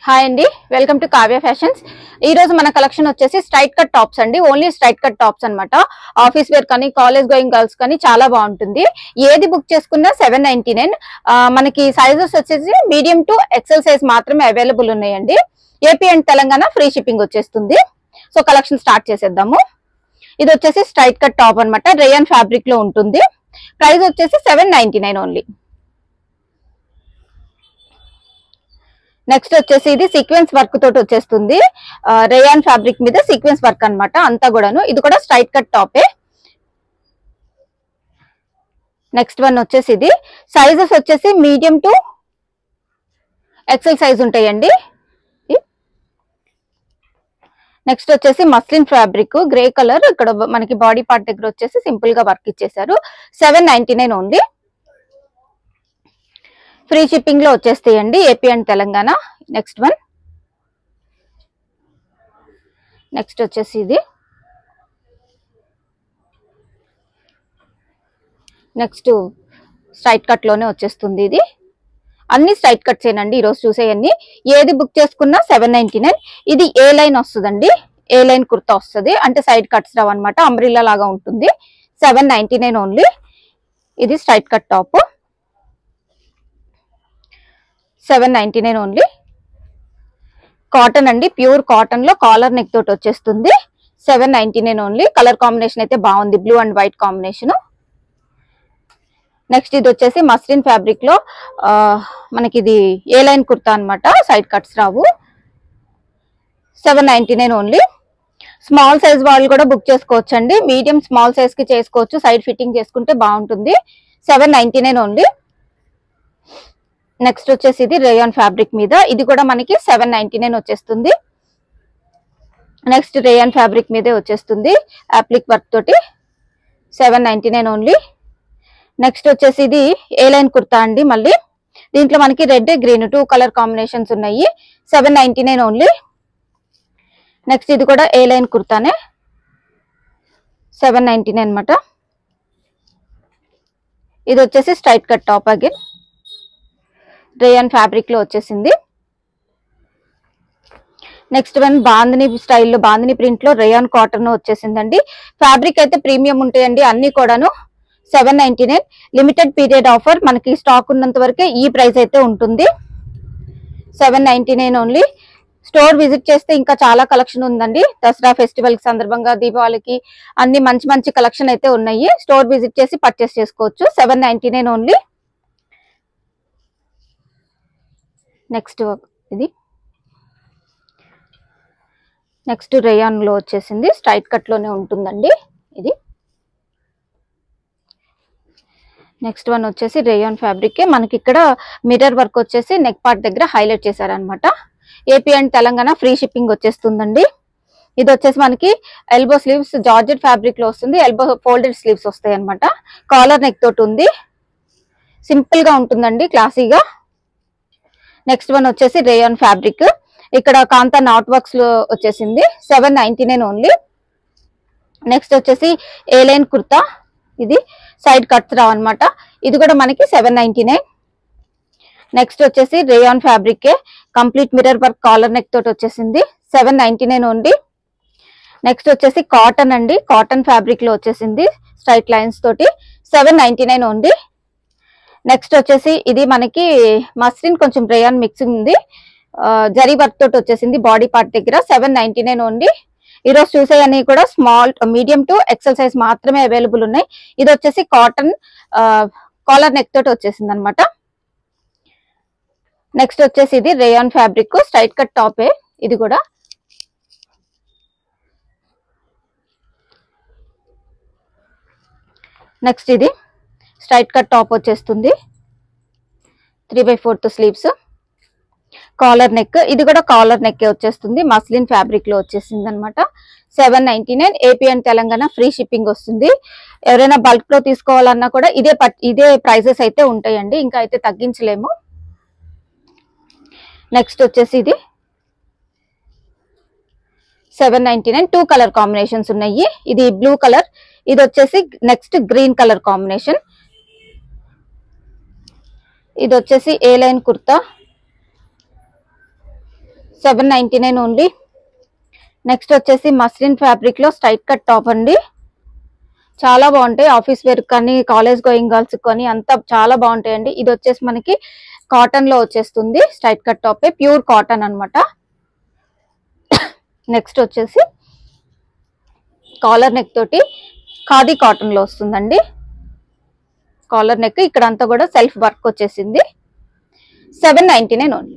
Hi అండి, welcome to Kavya fashions. ఈ రోజు మన కలెక్షన్ వచ్చేసి స్ట్రైట్ కట్ టాప్స్ అండి. ఓన్లీ స్ట్రైట్ కట్ టాప్స్ అన్నమాట. ఆఫీస్ వేర్ కానీ కాలేజ్ గోయింగ్ గర్ల్స్ కానీ చాలా బాగుంటుంది. ఏది బుక్ చేసుకున్నా 799. మనకి సైజెస్ వచ్చేసి మీడియం టు ఎక్సెల్ సైజ్ మాత్రమే అవైలబుల్ ఉన్నాయండి. AP and Telangana free shipping వచ్చేస్తుంది. సో కలెక్షన్ స్టార్ట్ చేసేద్దాము. ఇది వచ్చేసి స్ట్రైట్ కట్ టాప్ అన్నమాట. రేయాన్ ఫ్యాబ్రిక్ లో ఉంటుంది. ప్రైస్ వచ్చేసి 799 ఓన్లీ. నెక్స్ట్ వచ్చేసి ఇది సీక్వెన్స్ వర్క్ తోటి వచ్చేస్తుంది. రేయాన్ ఫ్యాబ్రిక్ మీద సీక్వెన్స్ వర్క్ అన్నమాట అంతా కూడాను. ఇది కూడా స్ట్రైట్ కట్ టాపే. నెక్స్ట్ వన్ వచ్చేసి ఇది సైజెస్ వచ్చేసి మీడియం టు ఎక్సెల్ సైజ్ ఉంటాయండి. నెక్స్ట్ వచ్చేసి మస్లిన్ ఫ్యాబ్రిక్ గ్రే కలర్. ఇక్కడ మనకి బాడీ పార్ట్ దగ్గర వచ్చేసి సింపుల్ గా వర్క్ ఇచ్చేసారు. 799 ఓన్లీ. ఫ్రీ షిప్పింగ్ లో వచ్చేస్తాయండి AP and Telangana. Next one. Next వచ్చేసి ఇది నెక్స్ట్ స్ట్రైట్ కట్ లోనే వచ్చేస్తుంది. ఇది అన్ని స్ట్రైట్ కట్స్ ఏనండి ఈరోజు చూసేయన్ని. ఏది బుక్ చేసుకున్నా 799. ఇది ఏ లైన్ వస్తుందండి, ఏ లైన్ కుర్తా వస్తుంది, అంటే సైడ్ కట్స్ రావు అనమాట. అంబ్రిల్లా లాగా ఉంటుంది. 799 ఓన్లీ. ఇది straight cut top. 799 only. Cotton అండి, ప్యూర్ కాటన్ లో కాలర్ నెక్ తోటి వచ్చేస్తుంది. 799 ఓన్లీ. కలర్ కాంబినేషన్ అయితే బాగుంది, blue and white combination. Next ఇది వచ్చేసి మస్లిన్ ఫ్యాబ్రిక్ లో మనకి ఇది ఏ లైన్ కుర్తా అనమాట, సైడ్ కట్స్ రావు. 799 ఓన్లీ. స్మాల్ సైజ్ వాళ్ళు కూడా బుక్ చేసుకోవచ్చు అండి. మీడియం స్మాల్ సైజ్ కి చేసుకోవచ్చు, సైడ్ ఫిట్టింగ్ చేసుకుంటే బాగుంటుంది. 799 ఓన్లీ. నెక్స్ట్ వచ్చేసి ఇది రేయాన్ ఫ్యాబ్రిక్ మీద. ఇది కూడా మనకి 799 వచ్చేస్తుంది. నెక్స్ట్ రేయాన్ ఫ్యాబ్రిక్ మీదే వచ్చేస్తుంది అప్లిక్ వర్క్ తోటి. 799 ఓన్లీ. నెక్స్ట్ వచ్చేసి ఇది ఏ లైన్ కుర్తా అండి. మళ్ళీ దీంట్లో మనకి రెడ్ గ్రీన్ 2 కలర్ కాంబినేషన్స్ ఉన్నాయి. 799 ఓన్లీ. నెక్స్ట్ ఇది కూడా ఏ లైన్ కుర్తానే. 799 అనమాట. ఇది వచ్చేసి straight cut top again rayon fabric లో వచ్చేసింది. నెక్స్ట్ వన్ బాందిని స్టైల్లో బాందిని ప్రింట్ లో రేయాన్ కాటన్ వచ్చేసిందండి. ఫ్యాబ్రిక్ అయితే ప్రీమియం ఉంటాయండి అన్ని కూడాను. 799. లిమిటెడ్ పీరియడ్ ఆఫర్, మనకి స్టాక్ ఉన్నంత వరకే ఈ ప్రైస్ అయితే ఉంటుంది. 799 ఓన్లీ. స్టోర్ విజిట్ చేస్తే ఇంకా చాలా కలెక్షన్ ఉందండి. దసరా ఫెస్టివల్ సందర్భంగా, దీపావళికి అన్ని మంచి మంచి కలెక్షన్ అయితే ఉన్నాయి. స్టోర్ విజిట్ చేసి పర్చేస్ చేసుకోవచ్చు. 799 ఓన్లీ. నెక్స్ట్ ఇది నెక్స్ట్ రేయాన్ లో వచ్చేసింది. స్ట్రైట్ కట్ లోనే ఉంటుందండి ఇది. నెక్స్ట్ వన్ వచ్చేసి రేయాన్ ఫ్యాబ్రిక్. మనకి ఇక్కడ మిర్రర్ వర్క్ వచ్చేసి నెక్ పార్ట్ దగ్గర హైలైట్ చేశారనమాట. AP and Telangana free shipping వచ్చేస్తుందండి. ఇది వచ్చేసి మనకి ఎల్బో స్లీవ్స్ జార్జెట్ ఫ్యాబ్రిక్ లో వస్తుంది. ఎల్బో ఫోల్డెడ్ స్లీవ్స్ వస్తాయి అనమాట. కాలర్ నెక్ తోటి ఉంది. సింపుల్ గా ఉంటుందండి, క్లాసీగా. నెక్స్ట్ వన్ వచ్చేసి రేయాన్ ఫ్యాబ్రిక్. ఇక్కడ కాంతా నాట్ వర్క్స్ లో వచ్చేసింది. 799 ఓన్లీ. నెక్స్ట్ వచ్చేసి ఏ లైన్ కుర్తా. ఇది సైడ్ కట్స్ రావు అనమాట. ఇది కూడా మనకి 799. నెక్స్ట్ వచ్చేసి rayon fabric complete mirror work collar neck తోటి వచ్చేసింది. 799 ఓన్లీ. నెక్స్ట్ వచ్చేసి కాటన్ అండి, కాటన్ ఫ్యాబ్రిక్ లో వచ్చేసింది స్ట్రైట్ లైన్స్ తోటి. 799 ఓన్లీ. నెక్స్ట్ వచ్చేసి ఇది మనకి మస్లిన్ కొంచెం రేయాన్ మిక్సింగ్ ఉంది. జరీ వర్క్ తోటి వచ్చేసింది బాడీ పార్ట్ దగ్గర. 799 ఓన్లీ. ఈరోజు చూసేయన్నీ కూడా small medium to XL size మాత్రమే అవైలబుల్ ఉన్నాయి. ఇది వచ్చేసి కాటన్ కాలర్ నెక్ తోటి వచ్చేసింది అనమాట. నెక్స్ట్ వచ్చేసి ఇది రేయాన్ ఫ్యాబ్రిక్ స్ట్రైట్ కట్ టాపే. ఇది కూడా నెక్స్ట్ ఇది స్ట్రైట్ కట్ టాప్ వచ్చేస్తుంది. 3/4 స్లీవ్స్, కాలర్ నెక్. ఇది కూడా కాలర్ నెక్ వచ్చేస్తుంది. మస్లిన్ ఫ్యాబ్రిక్ లో వచ్చేసింది అనమాట. 799. AP and Telangana free shipping వస్తుంది. ఎవరైనా బల్క్ లో తీసుకోవాలన్నా కూడా ఇదే ప్రైజెస్ అయితే ఉంటాయండి, ఇంకా అయితే తగ్గించలేము. నెక్స్ట్ వచ్చేసి ఇది 799. 2 కలర్ కాంబినేషన్స్ ఉన్నాయి. ఇది బ్లూ కలర్, ఇది వచ్చేసి నెక్స్ట్ గ్రీన్ కలర్ కాంబినేషన్. ఇది వచ్చేసి ఏ లైన్ కుర్తా. 799 ఓన్లీ. నెక్స్ట్ వచ్చేసి మస్లిన్ ఫ్యాబ్రిక్ లో స్ట్రైట్ కట్ టాప్ అండి. చాలా బాగుంటాయి, ఆఫీస్ వేర్ కానీ కాలేజ్ గోయింగ్ గర్ల్స్ కానీ అంతా చాలా బాగుంటాయండి. ఇది వచ్చేసి మనకి కాటన్ లో వచ్చేస్తుంది, straight cut top, pure cotton అన్నమాట. నెక్స్ట్ వచ్చేసి కాలర్ నెక్ తోటి ఖాదీ కాటన్ లో వస్తుందండి. కాలర్ నెక్ ఇక్కడ అంతా కూడా సెల్ఫ్ వర్క్ వచ్చేసింది. 799 ఓన్లీ.